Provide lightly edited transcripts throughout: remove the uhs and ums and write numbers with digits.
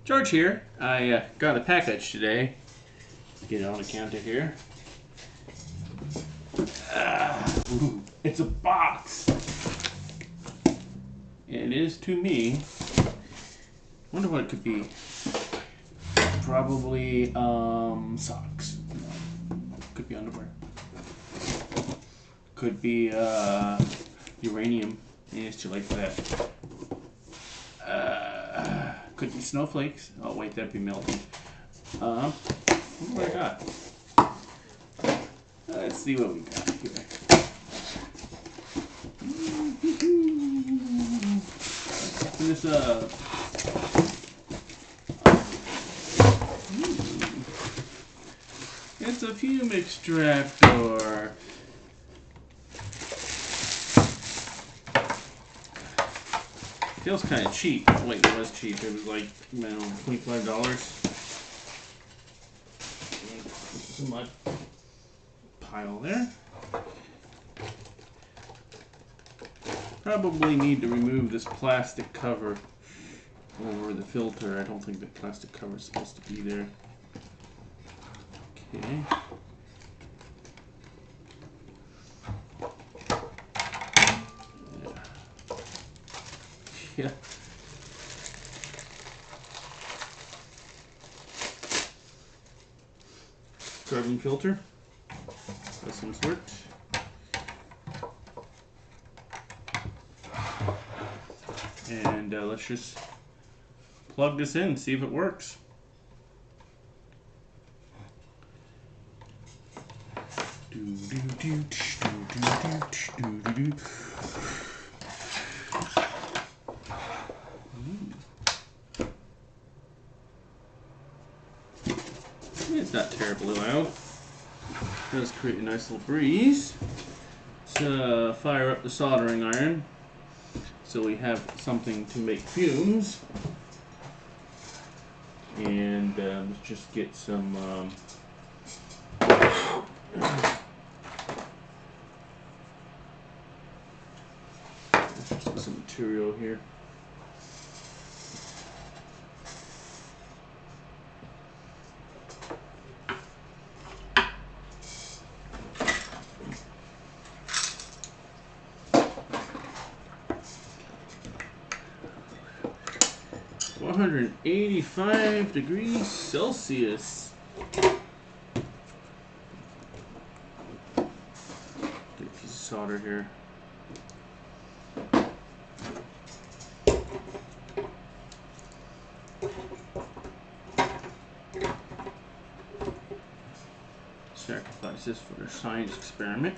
George here. I got a package today. Get it on the counter here. Ooh, it's a box. And it is to me. Wonder what it could be. Probably socks. No. Could be underwear. Could be uranium. Yeah, it's too late for that. Could be snowflakes. Oh wait, that'd be melting. What do I got? Let's see what we got here. Open this up. It's a fume extractor. Feels kind of cheap. Oh, wait, it was cheap. It was like, $25. Some mud pile there. Probably need to remove this plastic cover over the filter. I don't think the plastic cover is supposed to be there. Okay. Yeah. Carbon filter of some sort. And let's just plug this in, see if it works. It's not terribly loud. It does create a nice little breeze. Let's fire up the soldering iron so we have something to make fumes. And let's just get some material here. $185 degrees Celsius. Get a piece of solder here. Sacrifice this for a science experiment.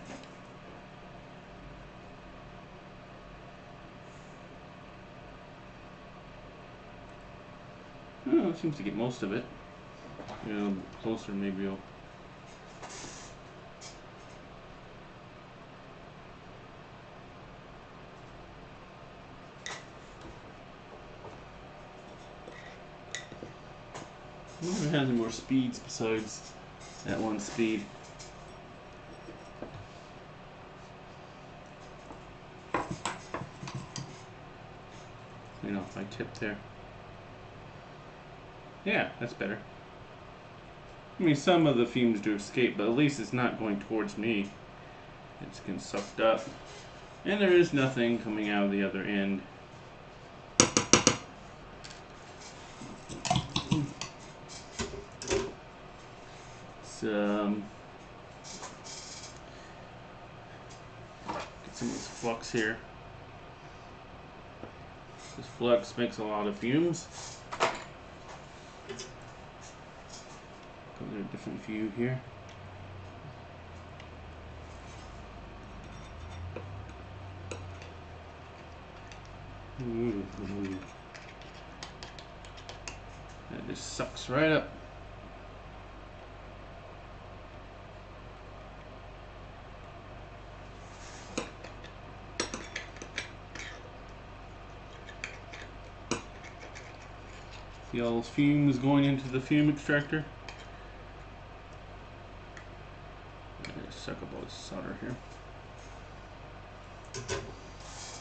Oh, it seems to get most of it. You know, closer maybe you'll. I wonder if it has any more speeds besides that one speed. You know, if I tip there. Yeah, that's better. I mean, some of the fumes do escape, but at least it's not going towards me. It's getting sucked up. And there is nothing coming out of the other end. Let's get some of this flux here. This flux makes a lot of fumes. There's a different view here. Ooh. That just sucks right up. See all those fumes going into the fume extractor? Suck up all this solder here.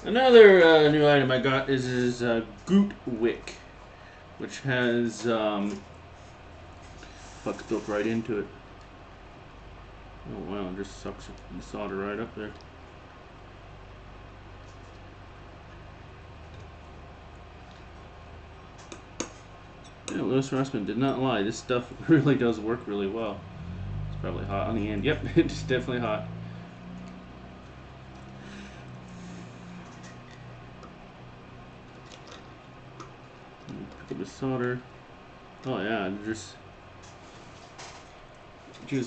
Another new item I got is goot wick. which has pucks built right into it. Oh wow, it just sucks the solder right up there. Yeah, Louis Rossmann did not lie. This stuff really does work really well. It's probably hot on the end. Yep, it's definitely hot. Pick up the solder. Oh yeah, it just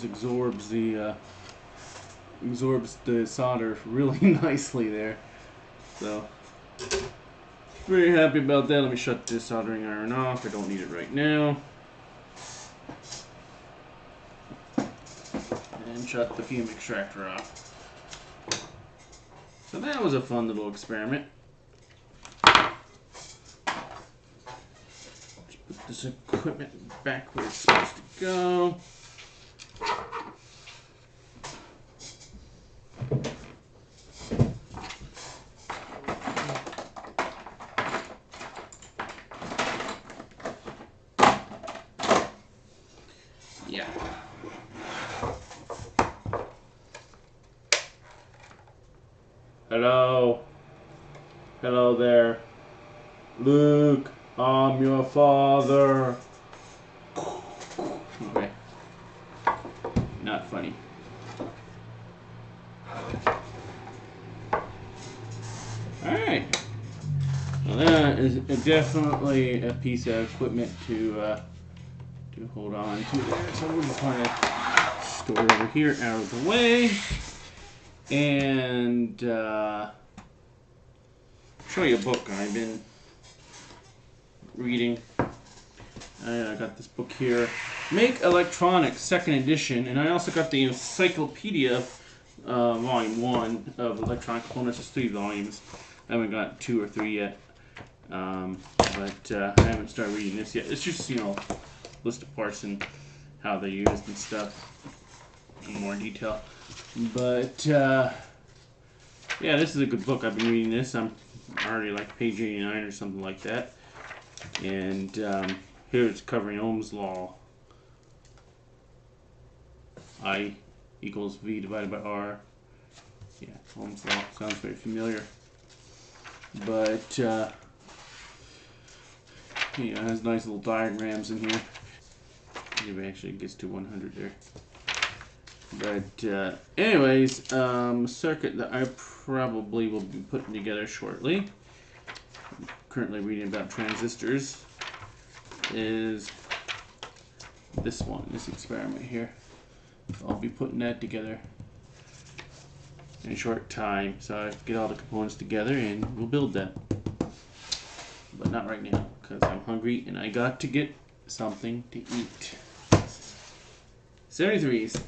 absorbs the solder really nicely there. So very happy about that. Let me shut this soldering iron off. I don't need it right now. And shut the fume extractor off. So that was a fun little experiment. Just put this equipment back where it's supposed to go. Yeah. Hello. Hello there. Luke, I'm your father. Okay. Not funny. Alright. Well, that is definitely a piece of equipment to hold on to there. So we'll just kind of store it over here out of the way. And show you a book I've been reading. I got this book here, Make Electronics, 2nd edition, and I also got the Encyclopedia, Volume 1 of Electronic Components. It's 3 volumes. I haven't got 2 or 3 yet, but I haven't started reading this yet. It's just, you know, list of parts and how they're used and stuff in more detail. But yeah, this is a good book. I've been reading this. I'm already like page 89 or something like that. And here it's covering Ohm's law. I equals V divided by R. Yeah, Ohm's law. Sounds very familiar. But you know, it has nice little diagrams in here. Maybe actually gets to 100 there. But anyways, circuit that I probably will be putting together shortly, I'm currently reading about transistors, is this one, this experiment here. So I'll be putting that together in a short time, so I get all the components together and we'll build that. But not right now, because I'm hungry and I got to get something to eat. 73s.